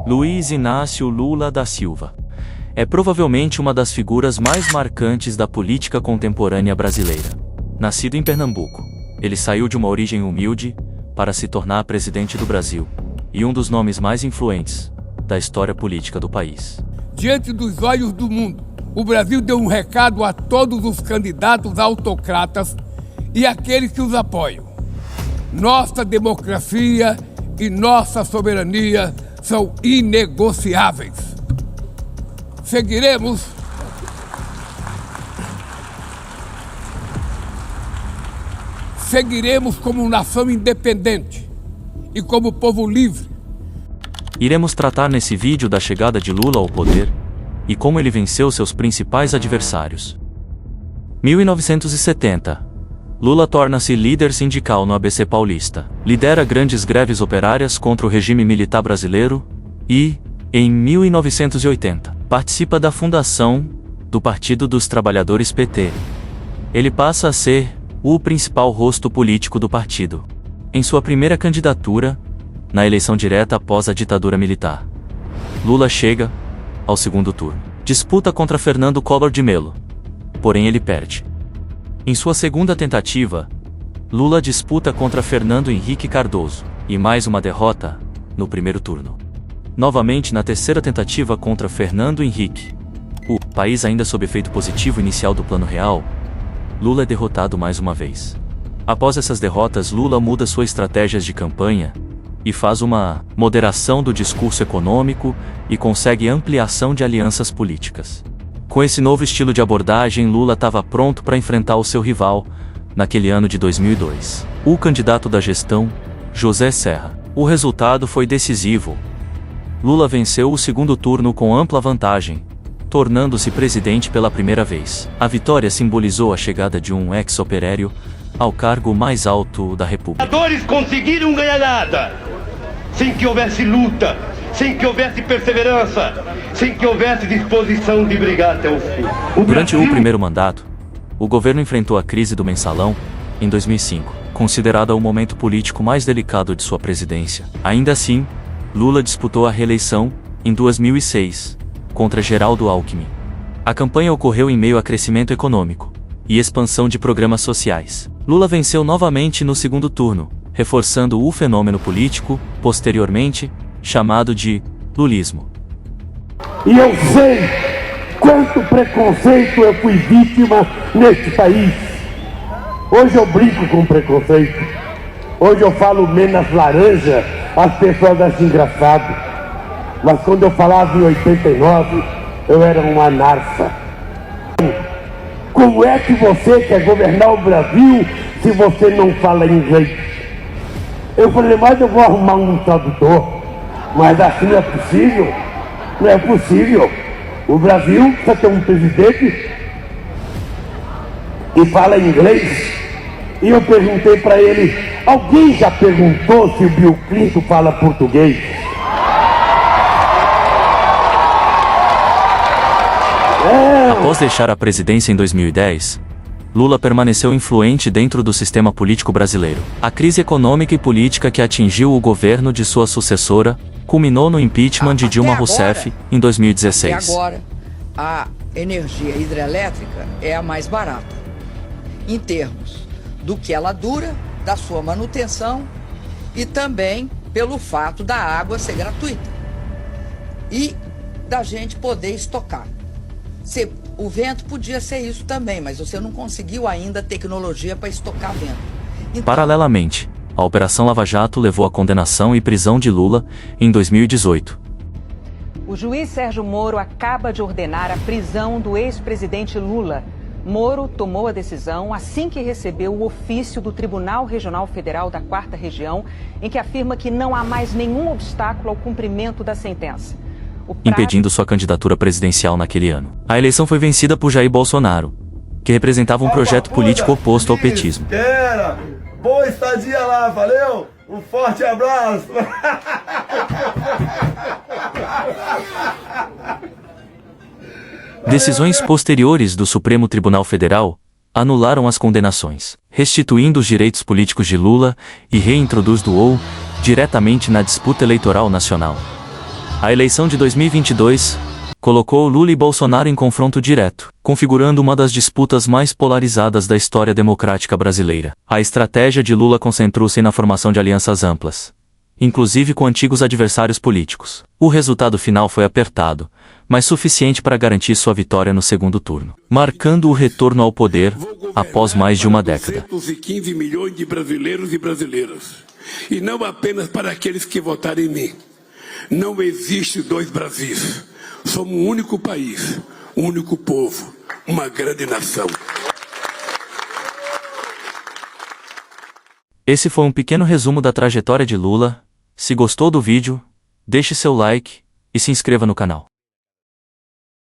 Luiz Inácio Lula da Silva é provavelmente uma das figuras mais marcantes da política contemporânea brasileira. Nascido em Pernambuco, ele saiu de uma origem humilde para se tornar presidente do Brasil e um dos nomes mais influentes da história política do país. Diante dos olhos do mundo, o Brasil deu um recado a todos os candidatos autocratas e aqueles que os apoiam. Nossa democracia e nossa soberania são inegociáveis. Seguiremos como nação independente e como povo livre. Iremos tratar nesse vídeo da chegada de Lula ao poder e como ele venceu seus principais adversários. 1970. Lula torna-se líder sindical no ABC Paulista, lidera grandes greves operárias contra o regime militar brasileiro e, em 1980, participa da fundação do Partido dos Trabalhadores PT. Ele passa a ser o principal rosto político do partido. Em sua primeira candidatura, na eleição direta após a ditadura militar, Lula chega ao segundo turno. Disputa contra Fernando Collor de Mello, porém ele perde. Em sua segunda tentativa, Lula disputa contra Fernando Henrique Cardoso, e mais uma derrota no primeiro turno. Novamente na terceira tentativa contra Fernando Henrique, o país ainda sob efeito positivo inicial do Plano Real, Lula é derrotado mais uma vez. Após essas derrotas, Lula muda suas estratégias de campanha e faz uma moderação do discurso econômico e consegue ampliação de alianças políticas. Com esse novo estilo de abordagem, Lula estava pronto para enfrentar o seu rival, naquele ano de 2002, o candidato da gestão, José Serra. O resultado foi decisivo. Lula venceu o segundo turno com ampla vantagem, tornando-se presidente pela primeira vez. A vitória simbolizou a chegada de um ex-operário ao cargo mais alto da República. Os trabalhadores conseguiram ganhar nada, sem que houvesse luta, sem que houvesse perseverança, sem que houvesse disposição de brigar até o fim. Durante o primeiro mandato, o governo enfrentou a crise do mensalão, em 2005, considerada o momento político mais delicado de sua presidência. Ainda assim, Lula disputou a reeleição, em 2006, contra Geraldo Alckmin. A campanha ocorreu em meio a crescimento econômico e expansão de programas sociais. Lula venceu novamente no segundo turno, reforçando o fenômeno político, posteriormente, chamado de lulismo. E eu sei quanto preconceito eu fui vítima neste país. Hoje eu brinco com preconceito. Hoje eu falo menos laranja, as pessoas acham engraçado. Mas quando eu falava em 89, eu era uma narça. Como é que você quer governar o Brasil se você não fala inglês? Eu falei, mas eu vou arrumar um tradutor. Mas assim não é possível. Não é possível. O Brasil precisa ter um presidente que fala inglês. E eu perguntei para ele, alguém já perguntou se o Bill Clinton fala português? Após deixar a presidência em 2010, Lula permaneceu influente dentro do sistema político brasileiro. A crise econômica e política que atingiu o governo de sua sucessora culminou no impeachment de Dilma Rousseff em 2016. E agora, a energia hidrelétrica é a mais barata, em termos do que ela dura, da sua manutenção e também pelo fato da água ser gratuita e da gente poder estocar. O vento podia ser isso também, mas você não conseguiu ainda tecnologia para estocar vento. Então, paralelamente, a Operação Lava Jato levou à condenação e prisão de Lula em 2018. O juiz Sérgio Moro acaba de ordenar a prisão do ex-presidente Lula. Moro tomou a decisão assim que recebeu o ofício do Tribunal Regional Federal da 4ª Região, em que afirma que não há mais nenhum obstáculo ao cumprimento da sentença, impedindo sua candidatura presidencial naquele ano. A eleição foi vencida por Jair Bolsonaro, que representava um projeto político oposto ao petismo. Boa estadia lá, valeu? Um forte abraço! Decisões posteriores do Supremo Tribunal Federal anularam as condenações, restituindo os direitos políticos de Lula e reintroduz-o diretamente na disputa eleitoral nacional. A eleição de 2022 colocou Lula e Bolsonaro em confronto direto, configurando uma das disputas mais polarizadas da história democrática brasileira. A estratégia de Lula concentrou-se na formação de alianças amplas, inclusive com antigos adversários políticos. O resultado final foi apertado, mas suficiente para garantir sua vitória no segundo turno, marcando o retorno ao poder após mais de uma década. 215 milhões de brasileiros e brasileiras, e não apenas para aqueles que votaram em mim. Não existe dois Brasis. Somos um único país, um único povo, uma grande nação. Esse foi um pequeno resumo da trajetória de Lula. Se gostou do vídeo, deixe seu like e se inscreva no canal.